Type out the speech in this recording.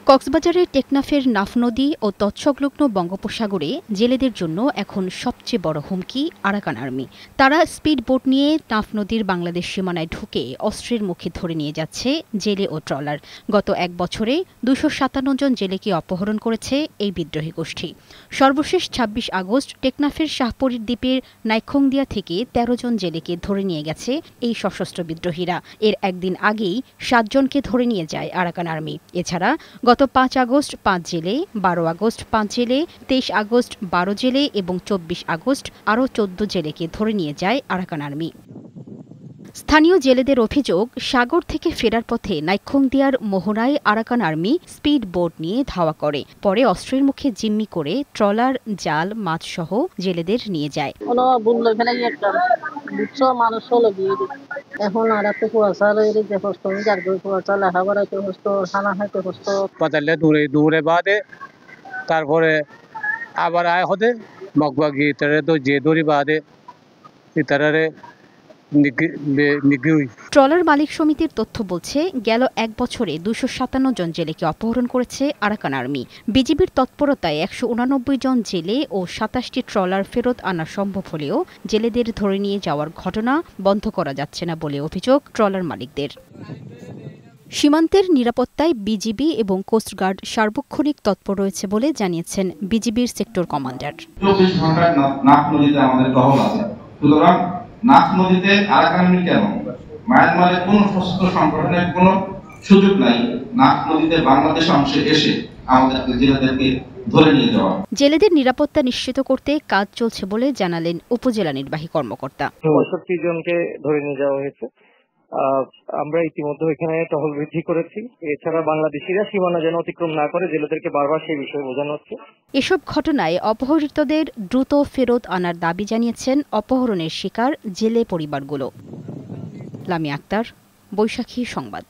কক্সবাজারের টেকনাফের নাফ নদী ও তৎসংলগ্ন বঙ্গোপসাগরে জেলেদের জন্য এখন সবচেয়ে বড় হুমকি আরাকান আর্মি। তারা স্পিড বোট নিয়ে নাফ নদীর বাংলাদেশ সীমানায় ঢুকে অস্ত্রের মুখে ধরে নিয়ে যাচ্ছে জেলে ও ট্রলার। গত এক বছরে ২৫৭ জন জেলেকে অপহরণ করেছে এই বিদ্রোহী গোষ্ঠী। সর্বশেষ ২৬ আগস্ট টেকনাফের শাহপরীর দ্বীপের নাইখংদিয়া থেকে ১৩ জন জেলেকে ধরে নিয়ে গেছে এই সশস্ত্র বিদ্রোহীরা। এর একদিন আগেই ৭ জনকে ধরে নিয়ে যায় আরাকান আর্মি। এছাড়া গত ৫ আগস্ট ৫ জেলে, ১২ আগস্ট ৫ জেলে, ২৩ আগস্ট ১২ জেলে এবং ২৪ আগস্ট আরও ১৪ জেলেকে ধরে নিয়ে যায় আরাকান আর্মি। স্থানীয় জেলেদের অভিযোগ, সাগর থেকে ফেরার পথে নাইখংদিয়ার মোহনায় আরাকান আর্মি স্পিড বোট নিয়ে ধাওয়া করে। পরে অস্ত্রের মুখে জিম্মি করে ট্রলার, জাল, মাছসহ জেলেদের নিয়ে যায়। এখন আর একটা কুয়াশালে যে কষ্ট যার কুয়াশা লেখাপড়াতে কষ্ট, খানা খাইতে কষ্ট। পাতালে দূরে দূরে বাদে তারপরে আবার আয় হতে মগবাগি তারে তো যে দড়ি বাদে ইতারে ট্রলার মালিক সমিতির তথ্য বলছে, গেল এক বছরে ২৫৭ জন জেলেকে অপহরণ করেছে আরাকান আর্মি। বিজিবির তৎপরতায় ১৮৯ জন জেলে ও ২৭টি ট্রলার ফেরত আনা সম্ভব হলেও জেলেদের ধরে নিয়ে যাওয়ার ঘটনা বন্ধ করা যাচ্ছে না বলে অভিযোগ ট্রলার মালিকদের। সীমান্তের নিরাপত্তায় বিজিবি এবং কোস্টগার্ড সার্বক্ষণিক তৎপর রয়েছে বলে জানিয়েছেন বিজিবির সেক্টর কমান্ডার। ২৪ ঘন্টা নাফ নদীতে আমাদের টহল আছে। সুতরাং নাফ নদীতে আরাকান আর্মি কেন, মায়ানমারের কোন সশস্ত্র সংগঠনের কোন সুযোগ নাই নাফ নদীতে বাংলাদেশ অংশে এসে আমাদের জেলেদেরকে ধরে নিয়ে যাওয়া। জেলেদের নিরাপত্তা নিশ্চিত করতে কাজ চলছে বলে জানালেন উপজেলা নির্বাহী কর্মকর্তা। ৬৫ জনকে ধরে নিয়ে যাওয়া হয়েছে। আমরা ইতিমধ্যে এখানে টহল বৃদ্ধি করেছি। এছাড়া বাংলাদেশিরা সীমানা যেন অতিক্রম না করে জেলেদেরকে বারবার সেই বিষয়ে বোঝানো হচ্ছে। এসব ঘটনায় অপহৃতদের দ্রুত ফেরত আনার দাবি জানিয়েছেন অপহরণের শিকার জেলে পরিবারগুলো। লামিয়া আক্তার, বৈশাখী সংবাদ।